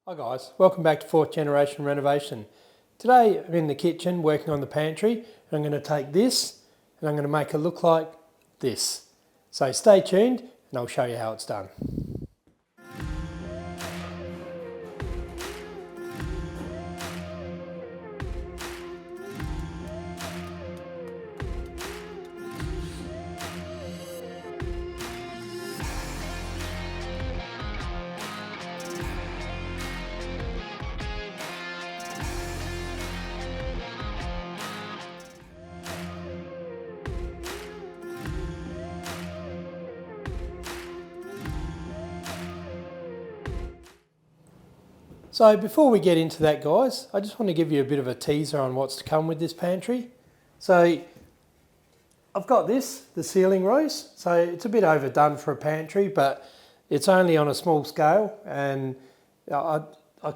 Hi guys, welcome back to 4th Generation Renovation. Today I'm in the kitchen working on the pantry and I'm going to take this and I'm going to make it look like this. So stay tuned and I'll show you how it's done. So before we get into that guys, I just want to give you a bit of a teaser on what's to come with this pantry. So I've got this, the ceiling rose. So it's a bit overdone for a pantry, but it's only on a small scale and I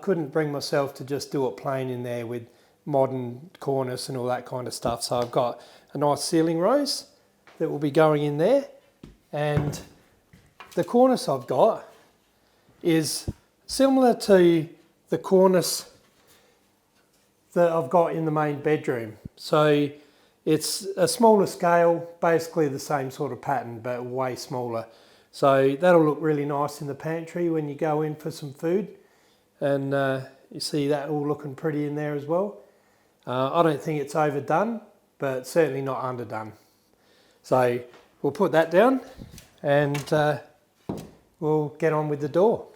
couldn't bring myself to just do it plain in there with modern cornice and all that kind of stuff. So I've got a nice ceiling rose that will be going in there, and the cornice I've got is similar to the cornice that I've got in the main bedroom. So it's a smaller scale, basically the same sort of pattern, but way smaller. So that'll look really nice in the pantry when you go in for some food. And you see that all looking pretty in there as well. I don't think it's overdone, but certainly not underdone. So we'll put that down and we'll get on with the door.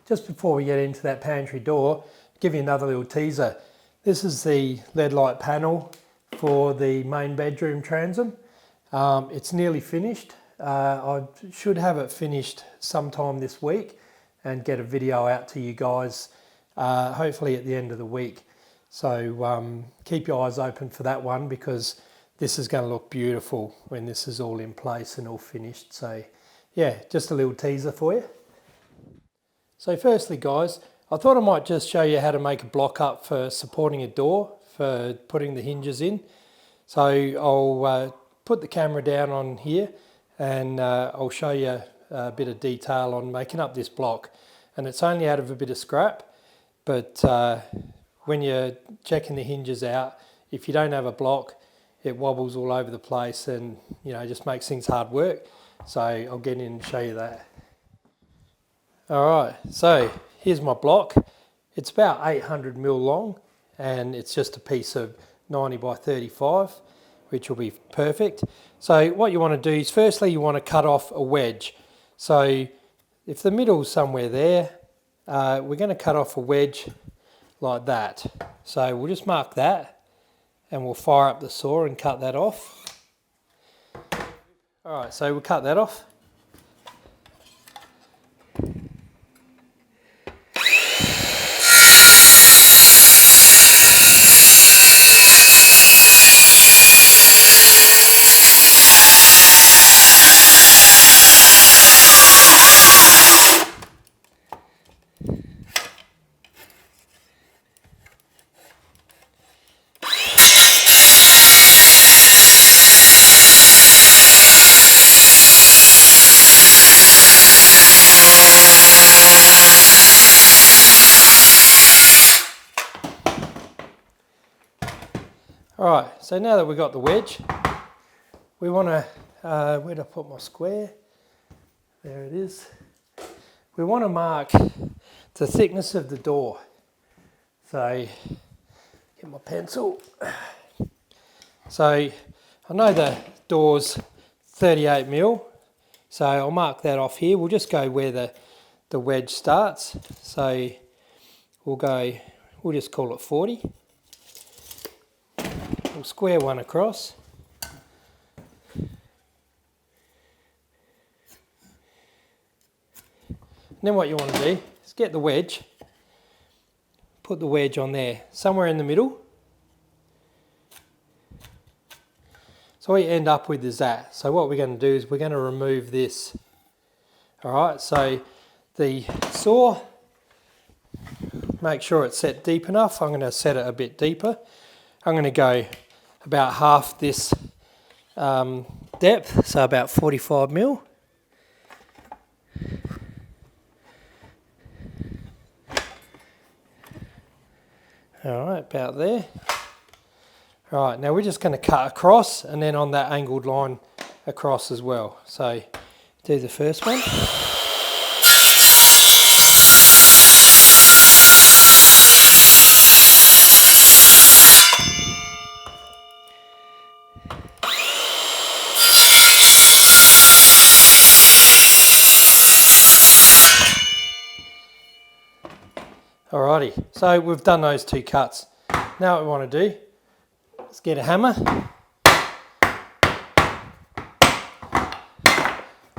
Just before we get into that pantry door, I'll give you another little teaser. This is the LED light panel for the main bedroom transom. It's nearly finished. I should have it finished sometime this week and get a video out to you guys, hopefully at the end of the week. So keep your eyes open for that one, because this is going to look beautiful when this is all in place and all finished. So yeah, just a little teaser for you. So firstly guys, I thought I might just show you how to make a block up for supporting a door, for putting the hinges in. So I'll put the camera down on here and I'll show you a bit of detail on making up this block. And it's only out of a bit of scrap, but when you're checking the hinges out, if you don't have a block, it wobbles all over the place and just makes things hard work. So I'll get in and show you that. Alright, so here's my block. It's about 800mm long and it's just a piece of 90 by 35, which will be perfect. So what you want to do is, firstly you want to cut off a wedge. So if the middle's somewhere there, we're going to cut off a wedge like that. So we'll just mark that and we'll fire up the saw and cut that off. Alright, so we'll cut that off. Alright, so now that we've got the wedge, we want to, where'd I put my square? There it is. We want to mark the thickness of the door. So, get my pencil. So, I know the door's 38mm, so I'll mark that off here. We'll just go where the wedge starts. So, we'll just call it 40. We'll square one across. And then what you want to do is get the wedge, put the wedge on there, somewhere in the middle. So what you end up with is that. So what we're going to do is we're going to remove this. Alright, so the saw, make sure it's set deep enough. I'm going to set it a bit deeper. I'm going to go about half this depth, so about 45mm. All right, about there. All right, now we're just going to cut across and then on that angled line across as well. So do the first one. Alrighty, so we've done those 2 cuts. Now what we want to do is get a hammer,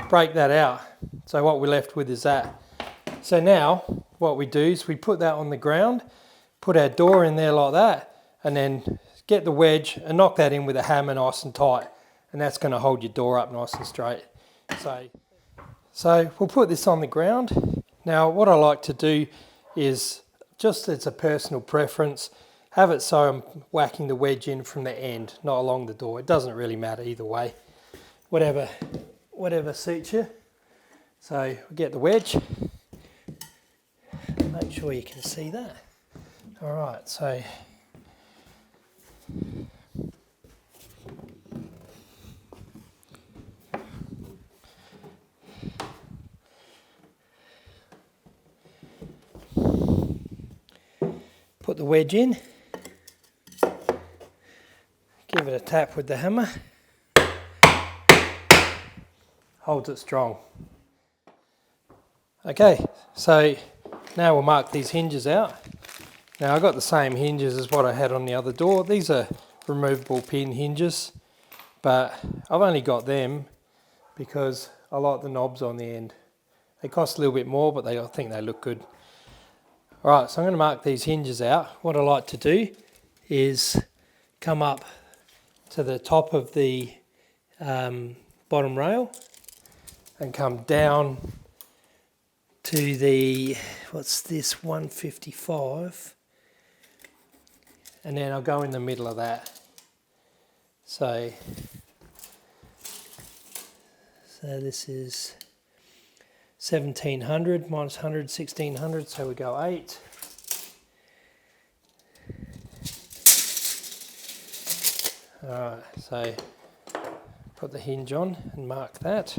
break that out. So what we're left with is that. So now what we do is we put that on the ground, put our door in there like that, and then get the wedge and knock that in with a hammer nice and tight. And that's going to hold your door up nice and straight. So we'll put this on the ground. Now what I like to do is, just it's a personal preference, have it so I'm whacking the wedge in from the end, not along the door. It doesn't really matter either way, whatever suits you. So we get the wedge, make sure you can see that. All right, so put the wedge in, give it a tap with the hammer, holds it strong. Okay, so now we'll mark these hinges out. Now I've got the same hinges as what I had on the other door. These are removable pin hinges, but I've only got them because I like the knobs on the end. They cost a little bit more, but I think they look good. Alright, so I'm going to mark these hinges out. What I like to do is come up to the top of the bottom rail and come down to the, what's this, 155, and then I'll go in the middle of that. So this is 1700 minus 100, 1600, so we go 8. Alright, so put the hinge on and mark that.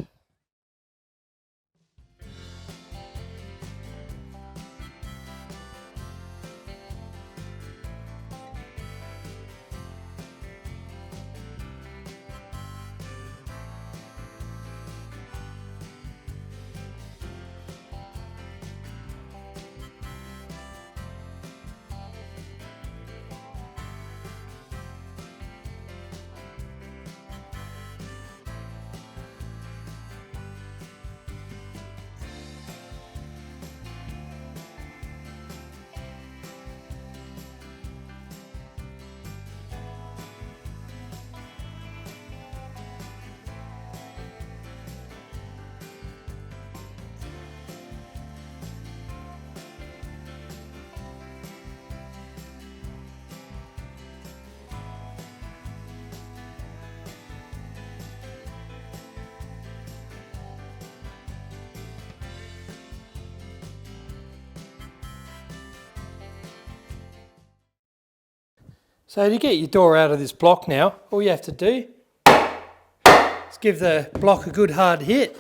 So to get your door out of this block now, all you have to do is give the block a good hard hit.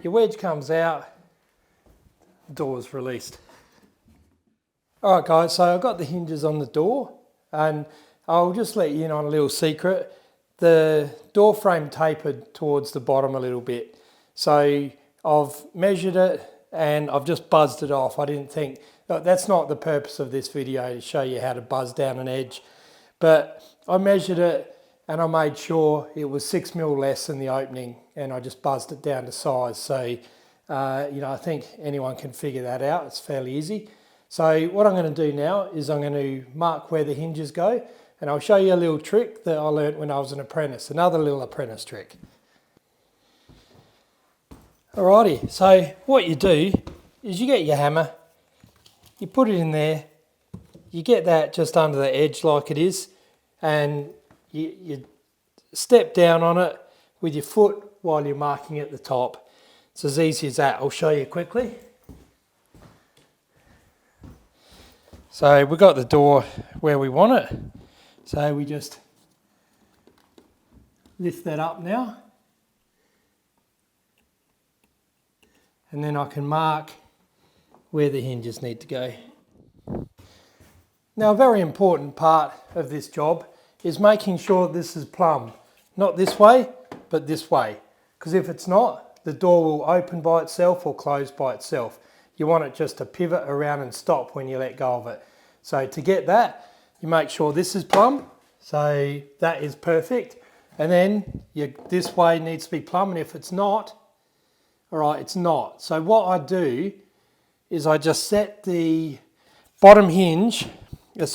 Your wedge comes out, the door's released. Alright guys, so I've got the hinges on the door, and I'll just let you in on a little secret. The door frame tapered towards the bottom a little bit. So I've measured it and I've just buzzed it off. I didn't think, that's not the purpose of this video, to show you how to buzz down an edge. But I measured it and I made sure it was 6 mil less than the opening, and I just buzzed it down to size. So, you know, I think anyone can figure that out. It's fairly easy. So what I'm going to do now is I'm going to mark where the hinges go, and I'll show you a little trick that I learnt when I was an apprentice, another little apprentice trick. Alrighty, so what you do is you get your hammer, you put it in there, you get that just under the edge like it is, and you step down on it with your foot while you're marking at the top. It's as easy as that. I'll show you quickly. So we've got the door where we want it. So we just lift that up now. And then I can mark where the hinges need to go. Now, a very important part of this job is making sure this is plumb. Not this way, but this way. Because if it's not, the door will open by itself or close by itself. You want it just to pivot around and stop when you let go of it. So to get that, you make sure this is plumb. So that is perfect. And then this way needs to be plumb, and if it's not, all right, it's not. So what I do is I just set the bottom hinge, the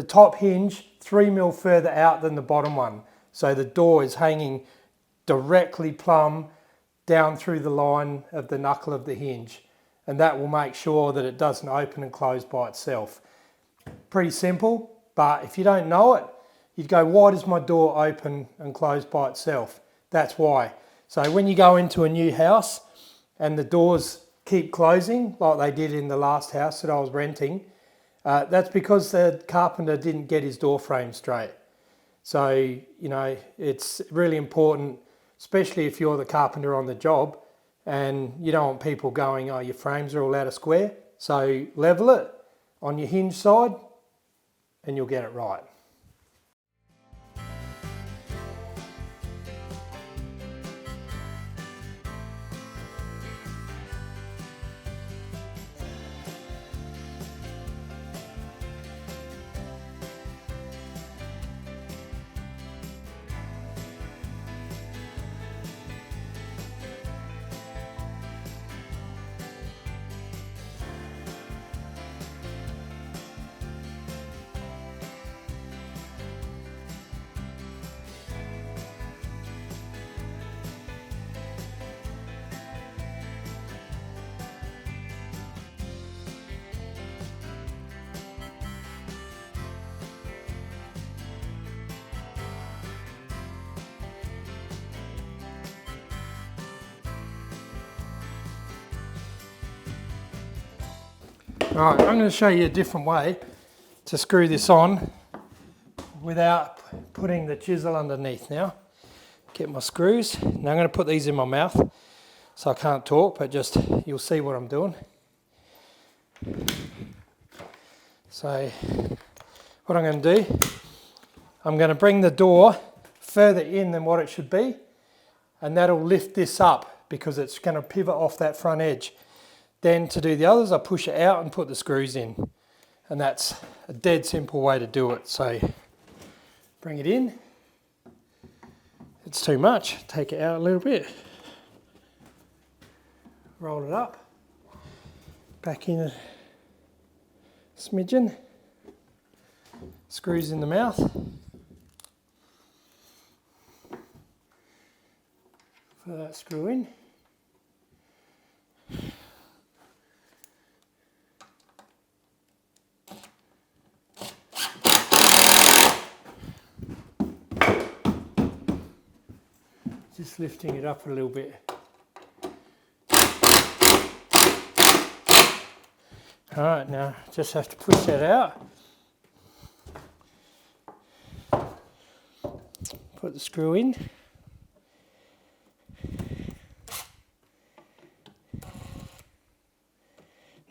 top hinge 3 mil further out than the bottom one. So the door is hanging directly plumb down through the line of the knuckle of the hinge. And that will make sure that it doesn't open and close by itself. Pretty simple, but if you don't know it, you'd go, why does my door open and close by itself? That's why. So when you go into a new house and the doors keep closing, like they did in the last house that I was renting, that's because the carpenter didn't get his door frame straight. So, you know, it's really important, especially if you're the carpenter on the job and you don't want people going, oh, your frames are all out of square. So level it on your hinge side and you'll get it right. Right, I'm going to show you a different way to screw this on without putting the chisel underneath now. Get my screws. Now I'm going to put these in my mouth so I can't talk, but just you'll see what I'm doing. So what I'm going to do, I'm going to bring the door further in than what it should be, and that'll lift this up because it's going to pivot off that front edge. Then to do the others, I push it out and put the screws in. And that's a dead simple way to do it. So bring it in. If it's too much, take it out a little bit. Roll it up. Back in a smidgen. Screws in the mouth. Put that screw in. Just lifting it up a little bit. All right, now just have to push that out. Put the screw in.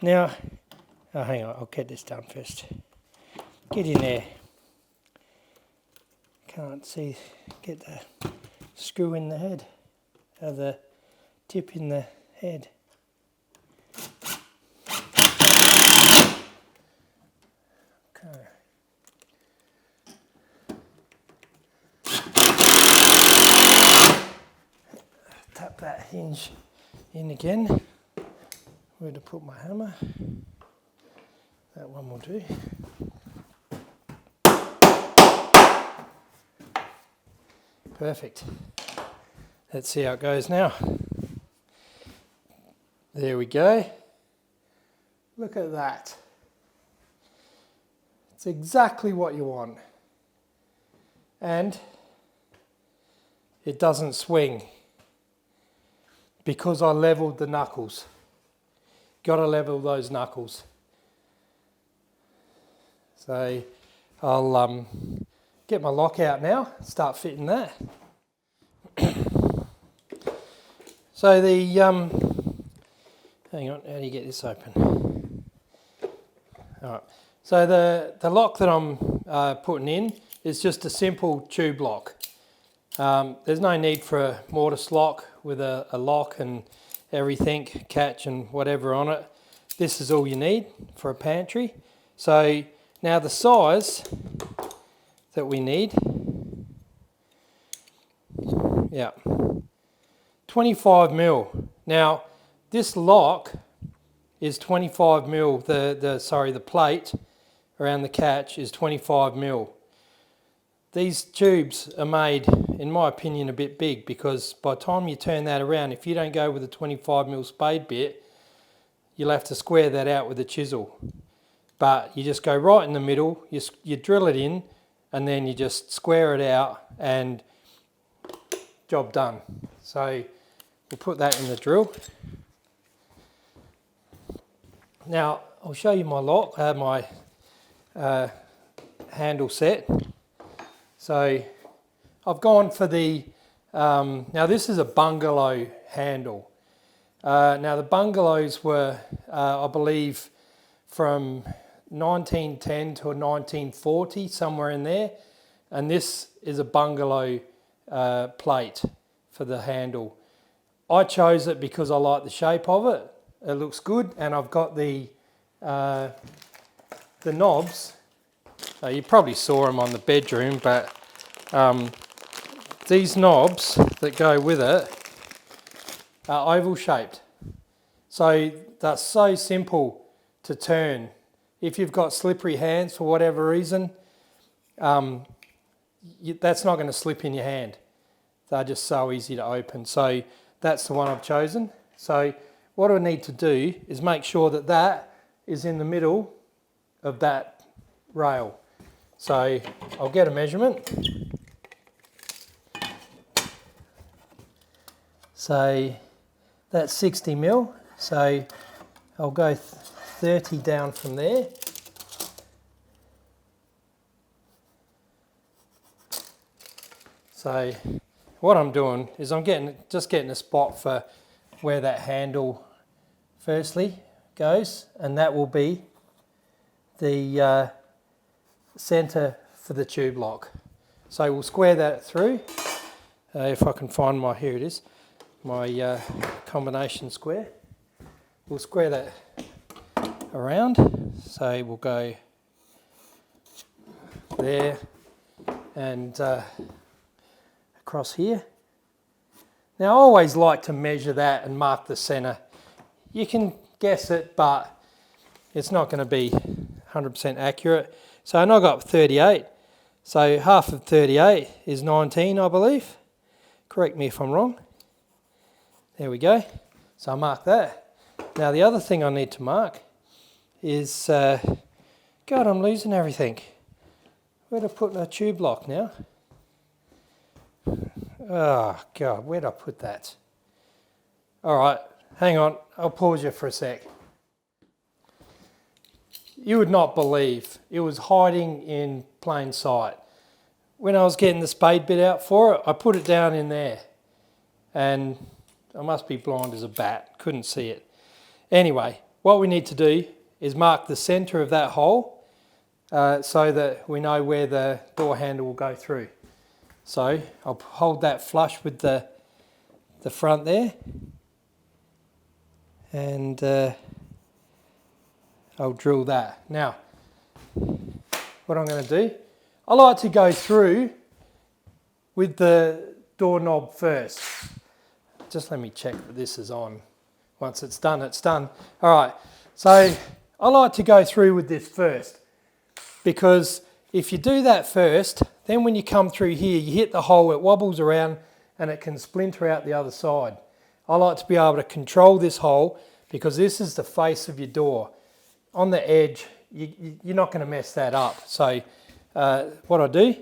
Now, oh, hang on, I'll get this done first. Get in there. Can't see, get the screw in the head, or the tip in the head. Okay. Tap that hinge in again. Where to put my hammer? That one will do. Perfect. Let's see how it goes now. There we go. Look at that. It's exactly what you want. And it doesn't swing because I leveled the knuckles. Got to level those knuckles. So I'll get my lock out now, start fitting that. So the, hang on, how do you get this open? All right, so the lock that I'm putting in is just a simple tube lock. There's no need for a mortise lock with a lock and everything, catch and whatever on it. This is all you need for a pantry. So now the size that we need, yeah, 25 mil. Now this lock is 25 mil. The plate around the catch is 25 mil. These tubes are made, in my opinion, a bit big, because by the time you turn that around, if you don't go with a 25 mil spade bit, you'll have to square that out with a chisel. But you just go right in the middle, you drill it in, and then you just square it out and job done. So we'll put that in the drill. Now I'll show you my lock, my handle set. So I've gone for the, now this is a bungalow handle. Now the bungalows were, I believe, from 1910 to 1940, somewhere in there. And this is a bungalow plate for the handle. I chose it because I like the shape of it. It looks good, and I've got the knobs. You probably saw them on the bedroom, but these knobs that go with it are oval shaped. So that's so simple to turn. If you've got slippery hands for whatever reason, that's not going to slip in your hand. They're just so easy to open. So that's the one I've chosen. So what I need to do is make sure that that is in the middle of that rail. So I'll get a measurement. So that's 60 mil. So I'll go 30 down from there. So what I'm doing is I'm just getting a spot for where that handle firstly goes, and that will be the centre for the tube lock. So we'll square that through. If I can find my, here it is, my combination square. We'll square that around. So we'll go there and across here. Now I always like to measure that and mark the centre. You can guess it, but it's not going to be 100% accurate. So I know I got 38. So half of 38 is 19, I believe. Correct me if I'm wrong. There we go. So I mark that. Now the other thing I need to mark is, God, I'm losing everything. Where'd I put my tube lock now? Oh God, where'd I put that? All right, hang on, I'll pause you for a sec. You would not believe it was hiding in plain sight. When I was getting the spade bit out for it, I put it down in there, and I must be blind as a bat, couldn't see it. Anyway, what we need to do is mark the centre of that hole so that we know where the door handle will go through. So I'll hold that flush with the front there, and I'll drill that. Now, what I'm going to do, I like to go through with the doorknob first. Just let me check that this is on. Once it's done, it's done. All right, so I like to go through with this first, because if you do that first, then when you come through here, you hit the hole, it wobbles around and it can splinter out the other side. I like to be able to control this hole because this is the face of your door. On the edge, you're not going to mess that up. So what I do,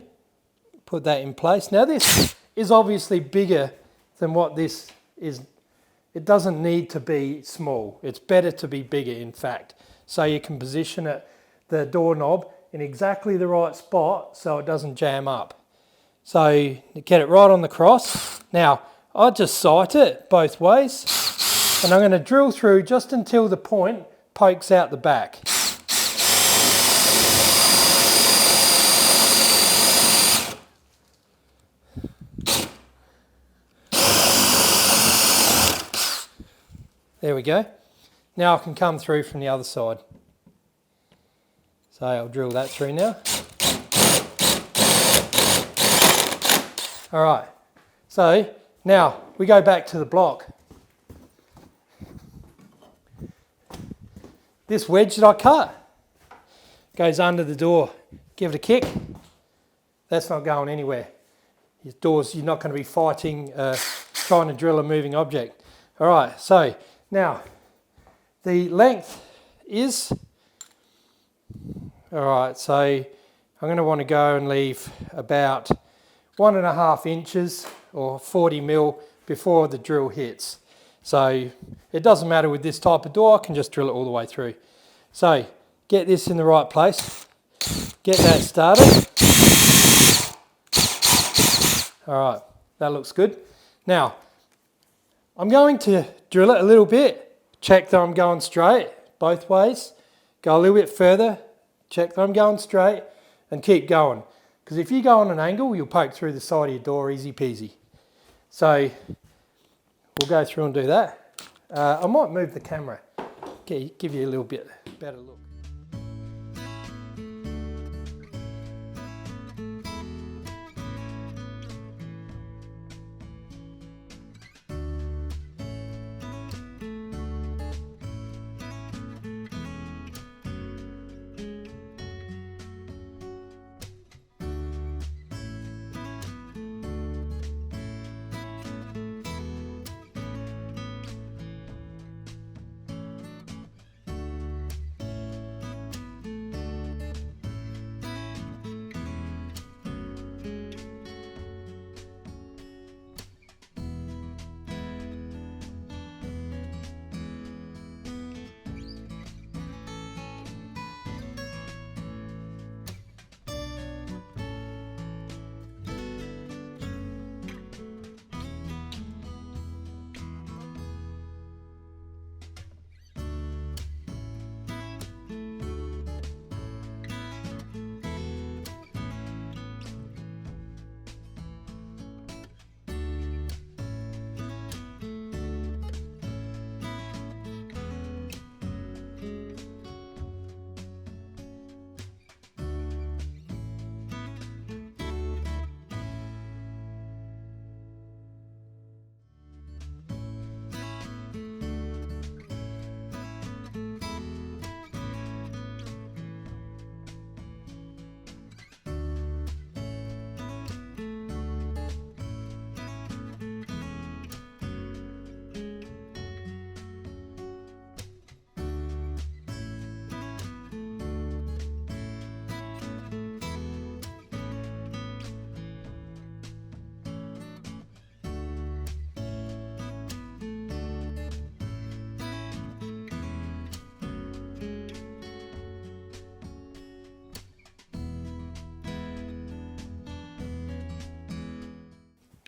put that in place. Now this is obviously bigger than what this is. It doesn't need to be small. It's better to be bigger, in fact. So you can position it, the doorknob, in exactly the right spot so it doesn't jam up. So you get it right on the cross. Now, I just sight it both ways, and I'm going to drill through just until the point pokes out the back. There we go. Now I can come through from the other side. So I'll drill that through now. All right, so now we go back to the block. This wedge that I cut goes under the door. Give it a kick. That's not going anywhere. Your doors, you're not going to be fighting, trying to drill a moving object. All right, so now the length is, all right, so I'm going to want to go and leave about 1.5 inches or 40 mil before the drill hits. So it doesn't matter with this type of door, I can just drill it all the way through. So get this in the right place, get that started. All right, that looks good. Now, I'm going to drill it a little bit, check that I'm going straight both ways, go a little bit further, check that I'm going straight, and keep going. Because if you go on an angle, you'll poke through the side of your door easy peasy. So we'll go through and do that. I might move the camera, give you a little bit better look.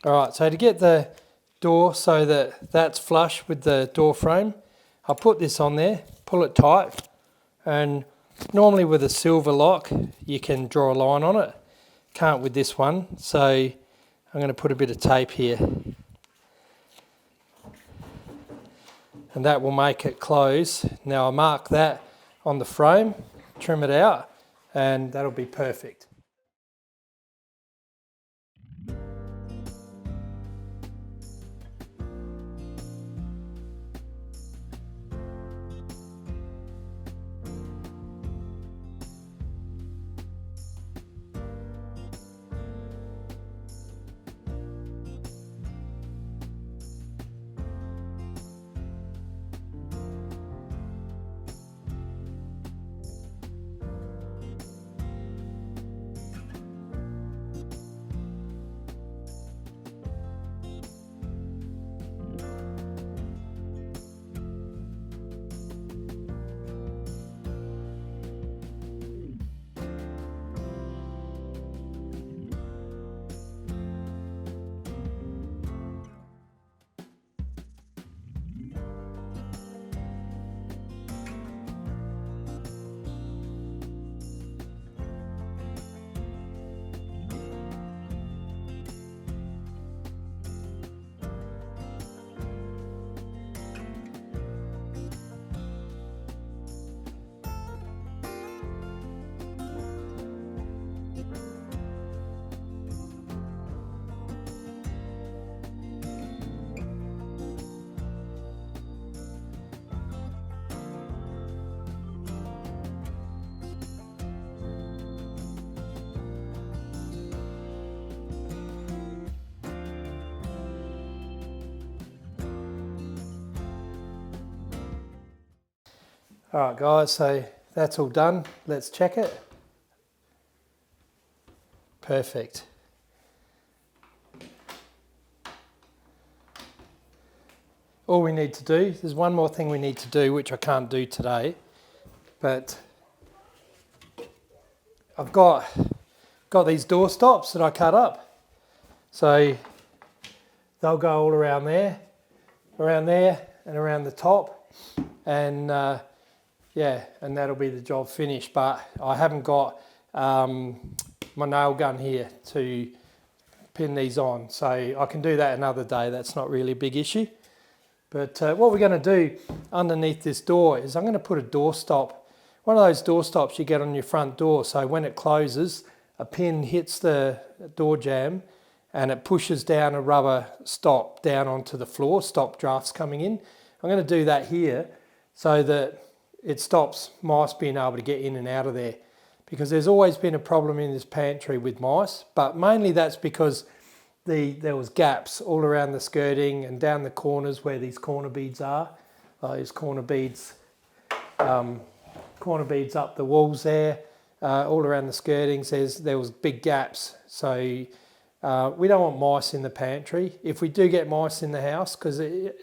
All right, so to get the door so that that's flush with the door frame, I'll put this on there, pull it tight, and normally with a silver lock you can draw a line on it. Can't with this one, so I'm going to put a bit of tape here. And that will make it close. Now I'll mark that on the frame, trim it out, and that'll be perfect. All right guys, so that's all done. Let's check it. Perfect. All we need to do, there's one more thing we need to do, which I can't do today, but I've got these door stops that I cut up. So they'll go all around there, and around the top, and yeah, and that'll be the job finished. But I haven't got my nail gun here to pin these on, so I can do that another day. That's not really a big issue. But what we're going to do underneath this door is I'm going to put a door stop, one of those door stops you get on your front door, so when it closes, a pin hits the door jamb and it pushes down a rubber stop down onto the floor, stop drafts coming in. I'm going to do that here so that it stops mice being able to get in and out of there, because there's always been a problem in this pantry with mice, but mainly that's because there was gaps all around the skirting and down the corners where these corner beads are. These corner beads up the walls there, all around the skirtings. There was big gaps, so we don't want mice in the pantry. If we do get mice in the house, because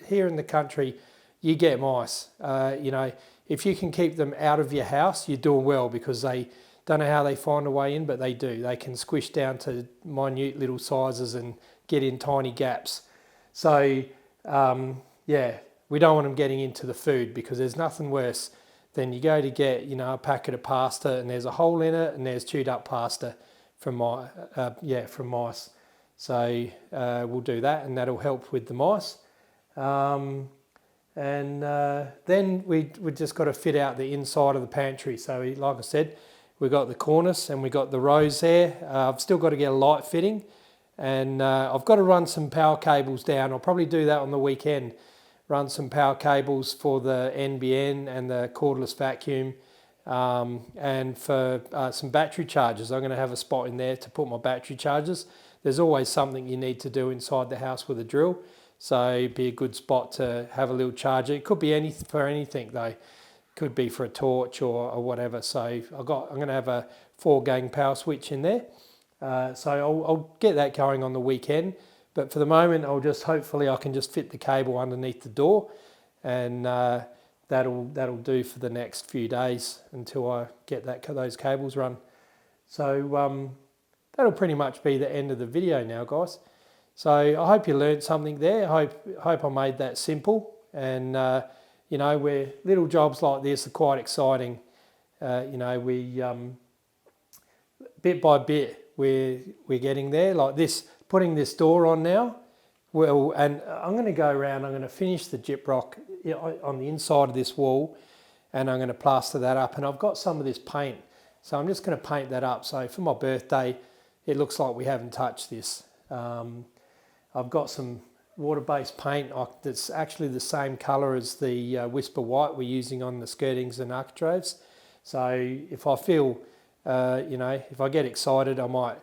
here in the country you get mice, you know, if you can keep them out of your house, you're doing well, because they don't know how they find a way in, but they do. They can squish down to minute little sizes and get in tiny gaps. So yeah, we don't want them getting into the food, because there's nothing worse than you go to get, you know, a packet of pasta and there's a hole in it and there's chewed up pasta from mice. So we'll do that, and that'll help with the mice. Then we just got to fit out the inside of the pantry. So like I said, we've got the cornice and we've got the rows there. I've still got to get a light fitting, and I've got to run some power cables down. I'll probably do that on the weekend. Run some power cables for the NBN and the cordless vacuum, and for some battery chargers. I'm going to have a spot in there to put my battery chargers. There's always something you need to do inside the house with a drill, so it'd be a good spot to have a little charger. It could be for anything though. Could be for a torch or whatever. So I'm going to have a 4-gang power switch in there. So I'll get that going on the weekend. But for the moment, hopefully I can just fit the cable underneath the door, and that'll do for the next few days until I get those cables run. So that'll pretty much be the end of the video now, guys. So I hope you learned something there. I hope I made that simple, and you know, where little jobs like this are quite exciting. You know, we bit by bit we're getting there. Like this, putting this door on now. Well, and I'm going to go around. I'm going to finish the gyprock on the inside of this wall, and I'm going to plaster that up. And I've got some of this paint, so I'm just going to paint that up. So for my birthday, it looks like we haven't touched this. I've got some water-based paint that's actually the same colour as the Whisper White we're using on the skirtings and architraves. So if I feel, you know, if I get excited, I might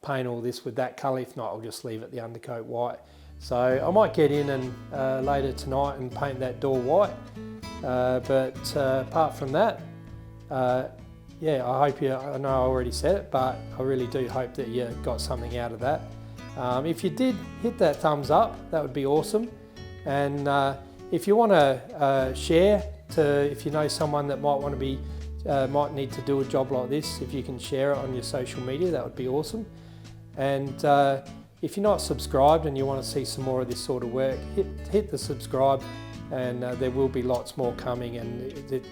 paint all this with that colour. If not, I'll just leave it the undercoat white. So I might get in and later tonight and paint that door white. But apart from that, yeah, I know I already said it, but I really do hope that you got something out of that. If you did, hit that thumbs up, that would be awesome. And if you want to share if you know someone that might need to do a job like this, if you can share it on your social media, that would be awesome. And if you're not subscribed and you want to see some more of this sort of work, hit the subscribe, and there will be lots more coming. And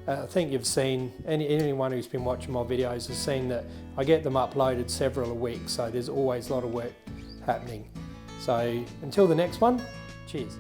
I think you've seen, anyone who's been watching my videos has seen that I get them uploaded several a week, so there's always a lot of work happening. So until the next one, cheers.